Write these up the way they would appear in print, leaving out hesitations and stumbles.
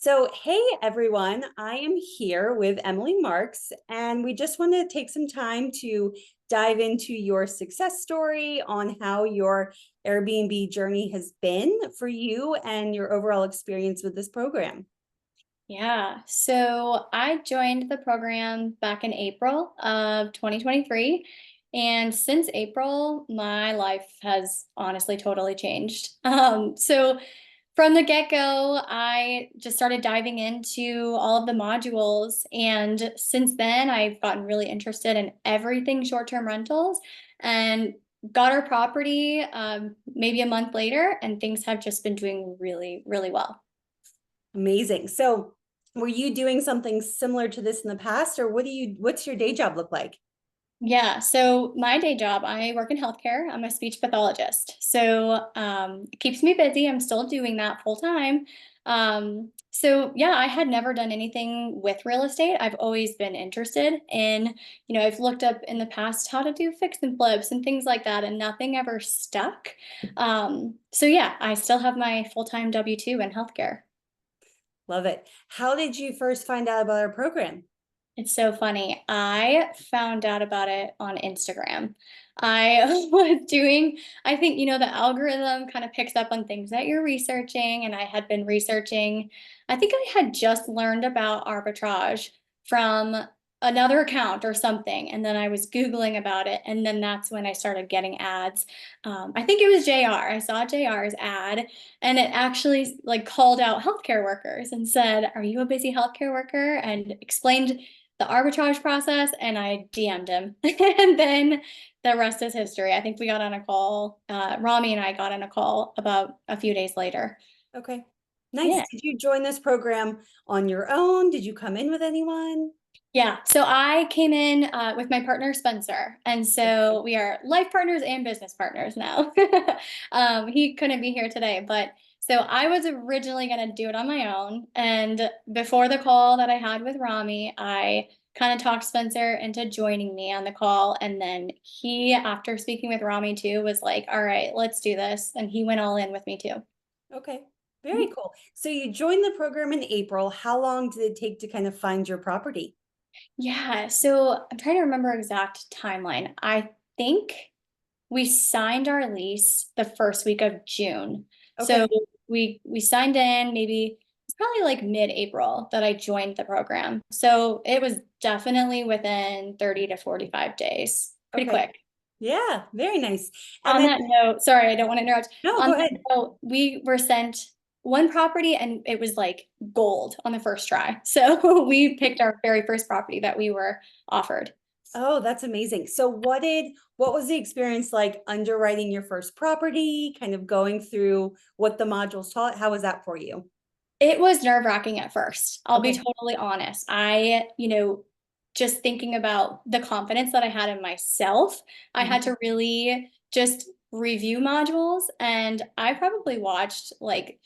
So, hey everyone, I am here with Emily Marks, and we just want to take some time to dive into your success story on how your Airbnb journey has been for you and your overall experience with this program. Yeah, so I joined the program back in April of 2023. And since April, my life has honestly totally changed. So from the get-go, I just started diving into all of the modules. And since then, I've gotten really interested in everything short-term rentals and got our property maybe a month later, and things have just been doing really, really well. Amazing. So, were you doing something similar to this in the past, or what's your day job look like? Yeah, so my day job, I work in healthcare. I'm a speech pathologist. So it keeps me busy. I'm still doing that full time. So yeah, I had never done anything with real estate. I've always been interested in, I've looked up in the past how to do fix and flips and things like that, and nothing ever stuck. So yeah, I still have my full-time W-2 in healthcare. Love it. How did you first find out about our program? It's so funny. I found out about it on Instagram. I was doing, I think, the algorithm kind of picks up on things that you're researching. And I had been researching, I think I had just learned about arbitrage from another account or something. And then I was Googling about it. And then that's when I started getting ads. I think it was JR. I saw JR's ad and it actually like called out healthcare workers and said, "Are you a busy healthcare worker?" And explained the arbitrage process, and I DM'd him. And then the rest is history. I think we got on a call. Rami and I got on a call about a few days later. Okay. Nice. Yeah. Did you join this program on your own? Did you come in with anyone? Yeah. So I came in with my partner, Spencer. And so we are life partners and business partners now. He couldn't be here today, but so I was originally going to do it on my own. And before the call that I had with Rami, I kind of talked Spencer into joining me on the call. And then he, after speaking with Rami too, was like, all right, let's do this. And he went all in with me too. Okay. Very cool. So you joined the program in April. How long did it take to kind of find your property? Yeah. So I'm trying to remember exact timeline. I think we signed our lease the first week of June. So Okay. we signed in maybe it's probably like mid-April that I joined the program. So it was definitely within 30 to 45 days. Pretty Okay. quick. Yeah, very nice. And On then, that note, sorry, I don't want to interrupt. no, On go that ahead. note, we were sent one property and it was like gold on the first try. So we picked our very first property that we were offered. Oh, that's amazing. So what was the experience like underwriting your first property, kind of going through what the modules taught? How was that for you? It was nerve-wracking at first. I'll be Okay. totally honest. Just thinking about the confidence that I had in myself, I had Mhm. to really just review modules, and I probably watched like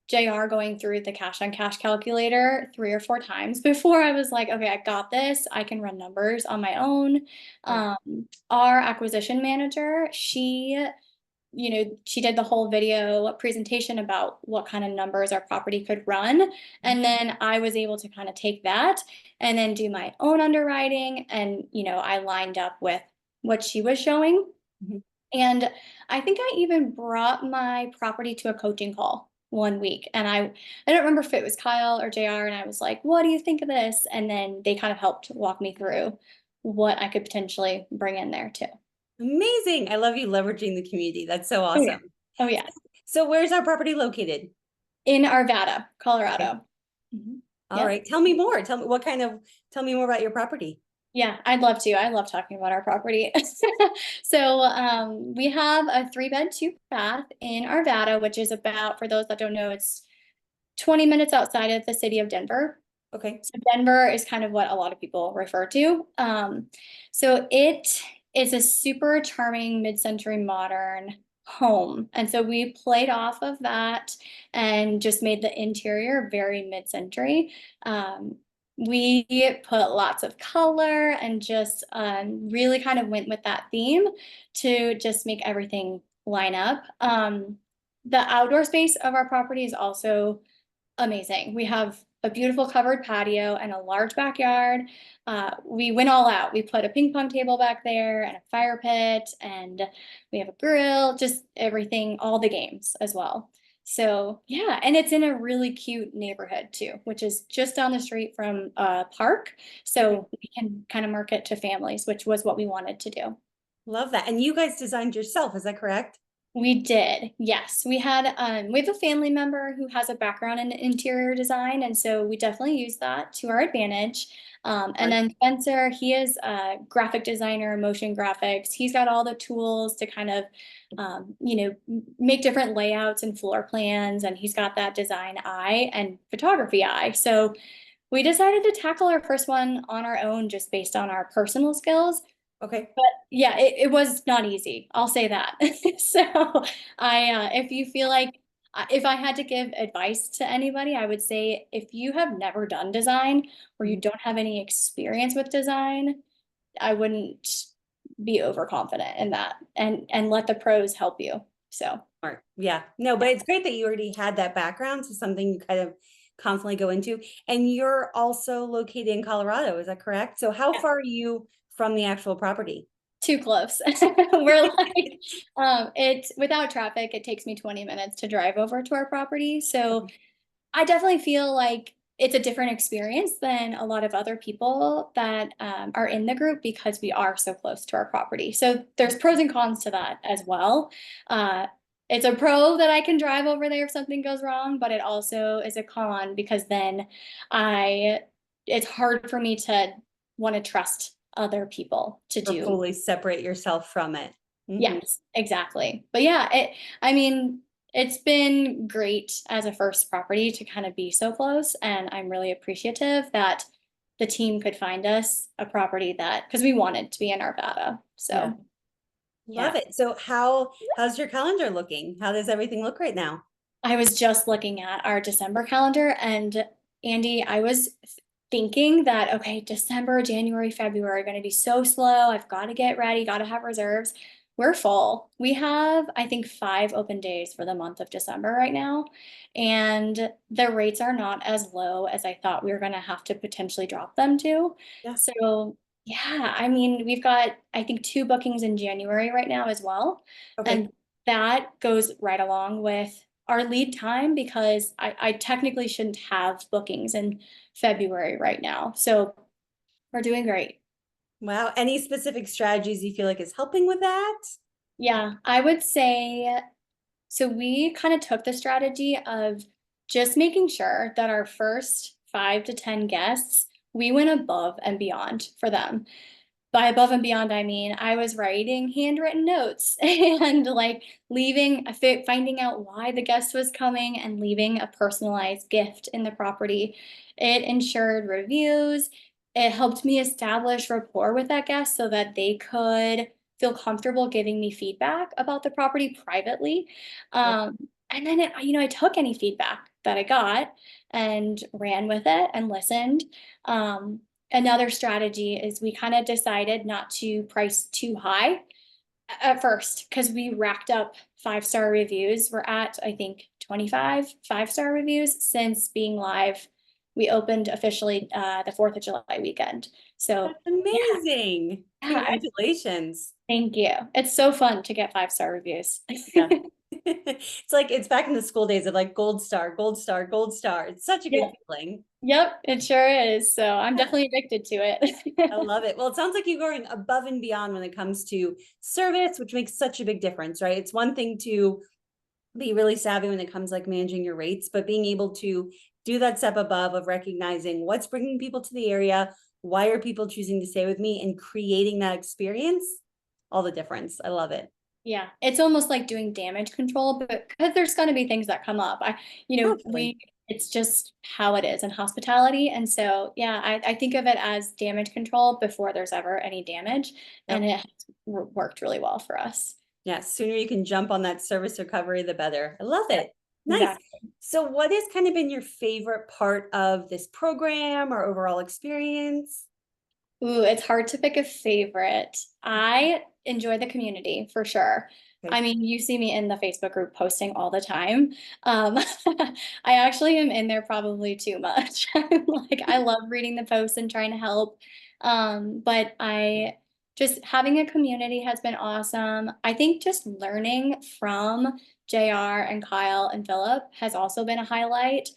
JR going through the cash on cash calculator 3 or 4 times before I was like, "Okay, I got this. I can run numbers on my own." Right. Um, our acquisition manager, she did the whole video presentation about what kind of numbers our property could run. And then I was able to kind of take that and then do my own underwriting. And, I lined up with what she was showing. Mhm. And I think I even brought my property to a coaching call one week. And I don't remember if it was Kyle or JR. And I was like, what do you think of this? And then they kind of helped walk me through what I could potentially bring in there too. Amazing. I love you leveraging the community. That's so Oh, yeah. awesome. Oh, yeah. So where's our property located? In Arvada, Okay. Colorado. Mhm. All Yeah. right. Tell me more. Tell me more about your property. Yeah, I'd love to. I love talking about our property. So, we have a 3-bed, 2-bath in Arvada, which is about, for those that don't know, it's 20 minutes outside of the city of Denver. Okay. So Denver is kind of what a lot of people refer to. So it is a super charming mid-century modern home. And so we played off of that and just made the interior very mid-century. Um, we put lots of color and just really kind of went with that theme to just make everything line up. The outdoor space of our property is also amazing. We have a beautiful covered patio and a large backyard. We went all out. We put a ping pong table back there and a fire pit, and we have a grill, just everything, all the games as well. So yeah, and it's in a really cute neighborhood too, which is just down the street from a park. Okay. So we can kind of market to families, which was what we wanted to do. Love that. And you guys designed yourself, is that correct? We did, yes. We have a family member who has a background in interior design, and so we definitely use that to our advantage. And Smart. then Spencer, he is a graphic designer, motion graphics. He's got all the tools to kind of, make different layouts and floor plans, and he's got that design eye and photography eye. So we decided to tackle our first one on our own, just based on our personal skills. Okay. But yeah, it was not easy. I'll say that. So if you feel like, if I had to give advice to anybody, I would say if you have never done design or you Mhm. don't have any experience with design, I wouldn't be overconfident in that, and let the pros help you. So Smart. Yeah. No, but yeah, it's great that you already had that background. So something you kind of constantly go into. And you're also located in Colorado, is that correct? So how yeah, far are you from the actual property? too close. We're like, it's without traffic, it takes me 20 minutes to drive over to our property. So Okay. I definitely feel like it's a different experience than a lot of other people that are in the group, because we are so close to our property. So there's pros and cons to that as well. Uh, it's a pro that I can drive over there if something goes wrong, but it also is a con because then I, it's hard for me to want to trust other people to Or do. fully separate yourself from it. Mhm. Yes, exactly. But yeah, I mean, it's been great as a first property to kind of be so close. And I'm really appreciative that the team could find us a property that, because we wanted to be in Arvada. Yeah. So Love yeah, it. So how's your calendar looking? How does everything look right now? I was just looking at our December calendar, and Andy, I was thinking that, okay, December, January, February are going to be so slow. I've got to get ready, got to have reserves. We're full. We have, I think, 5 open days for the month of December right now. And the rates are not as low as I thought we were going to have to potentially drop them to. Yeah. So, yeah, I mean, we've got, I think, 2 bookings in January right now as well. Okay. And that goes right along with our lead time, because I technically shouldn't have bookings in February right now. So we're doing great. Wow. Any specific strategies you feel like is helping with that? Yeah, I would say so. We kind of took the strategy of just making sure that our first 5 to 10 guests, we went above and beyond for them. By above and beyond, I mean, I was writing handwritten notes and like finding out why the guest was coming and leaving a personalized gift in the property. It ensured reviews. It helped me establish rapport with that guest so that they could feel comfortable giving me feedback about the property privately. Yep. And then, I took any feedback that I got and ran with it and listened. Um, Another strategy is we kind of decided not to price too high at first, because we racked up 5-star reviews. We're at, I think, 25 5-star reviews since being live. We opened officially the 4th of July weekend. So That's yeah, amazing. yeah, Congratulations. thank you. It's so fun to get 5-star reviews. Yeah. It's like it's back in the school days of like gold star, gold star, gold star. It's such a good Yep, feeling. yep, it sure is. So I'm Yeah. definitely addicted to I it. love it. Well, it sounds like you're going above and beyond when it comes to service, which makes such a big difference, right? It's one thing to be really savvy when it comes like managing your rates, but being able to do that step above of recognizing what's bringing people to the area, why are people choosing to stay with me, and creating that experience, all the difference. I love it. Yeah, it's almost like doing damage control, but because there's going to be things that come up. Totally. It's just how it is in hospitality. And so, yeah, I think of it as damage control before there's ever any damage. And Yep. it has worked really well for us. Yeah, sooner you can jump on that service recovery, the better. I love Yep, it. Nice. exactly. So, what has kind of been your favorite part of this program or overall experience? Ooh, it's hard to pick a favorite. I enjoy the community for sure. Okay. I mean, you see me in the Facebook group posting all the time. I actually am in there probably too much. Like, I love reading the posts and trying to help. But I just having a community has been awesome. I think just learning from JR and Kyle and Philip has also been a highlight.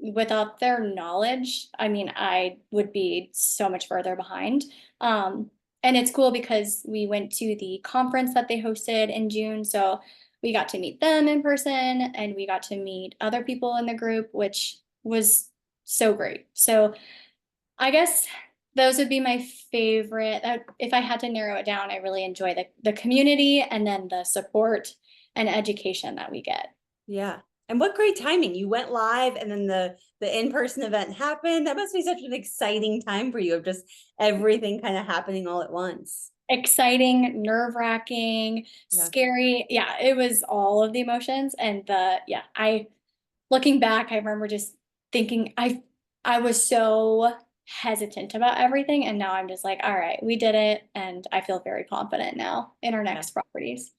Without their knowledge, I mean, I would be so much further behind. Um, and it's cool because we went to the conference that they hosted in June. So we got to meet them in person and we got to meet other people in the group, which was so great. So I guess those would be my favorite. If I had to narrow it down, I really enjoy the community and then the support and education that we get. Yeah. And what great timing. You went live and then the in-person event happened. That must be such an exciting time for you of just everything kind of happening all at once. Exciting, nerve-wracking, Yeah. scary. Yeah, it was all of the emotions. And I looking back, I remember just thinking I was so hesitant about everything. And now I'm just like, all right, we did it. And I feel very confident now in our Yeah. next properties.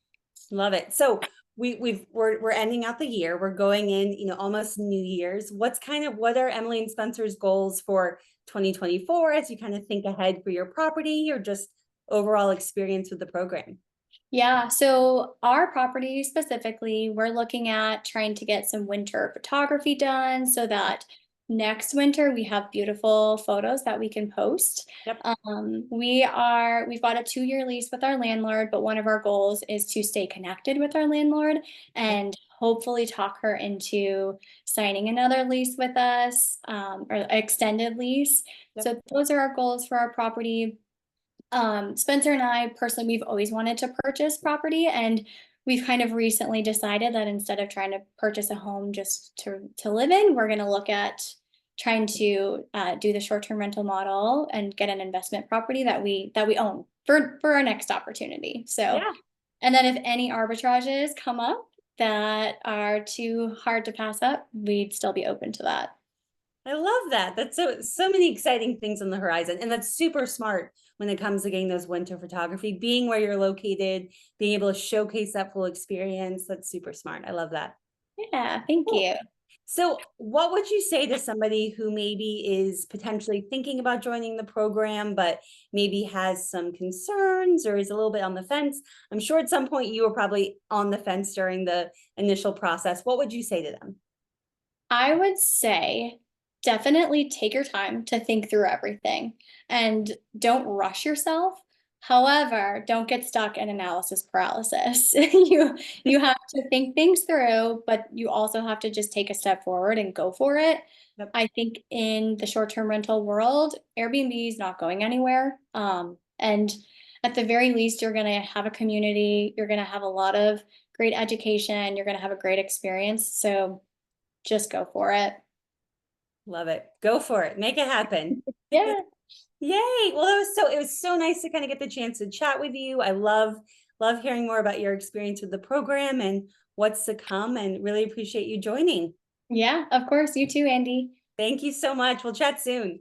Love it. So we're ending out the year. We're going in, almost New Year's. What are Emily and Spencer's goals for 2024 as you kind of think ahead for your property or just overall experience with the program? Yeah, so our property specifically, we're looking at trying to get some winter photography done so that next winter we have beautiful photos that we can post. Yep. We've got a 2-year lease with our landlord, but one of our goals is to stay connected with our landlord and hopefully talk her into signing another lease with us, or extended lease. Yep. So those are our goals for our property. Spencer and I personally, we've always wanted to purchase property, and we've kind of recently decided that instead of trying to purchase a home just to live in, we're going to look at trying to do the short-term rental model and get an investment property that we own for our next opportunity. So, Yeah. and then if any arbitrages come up that are too hard to pass up, we'd still be open to that. I love that. That's so many exciting things on the horizon. And that's super smart when it comes to getting those winter photography, being where you're located, being able to showcase that full experience. That's super smart. I love that. Yeah, thank Cool. you. So what would you say to somebody who maybe is potentially thinking about joining the program, but maybe has some concerns or is a little bit on the fence? I'm sure at some point you were probably on the fence during the initial process. What would you say to them? I would say definitely take your time to think through everything and don't rush yourself. However, don't get stuck in analysis paralysis. You have to think things through, but you also have to just take a step forward and go for it. Yep. I think in the short-term rental world, Airbnb is not going anywhere. And at the very least, you're going to have a community, you're going to have a lot of great education, you're going to have a great experience. So just go for it. Love it. Go for it. Make it happen. Yeah. Yay. Well, it was so nice to kind of get the chance to chat with you. I love hearing more about your experience with the program and what's to come and really appreciate you joining. Yeah, of course. You too, Andy. Thank you so much. We'll chat soon.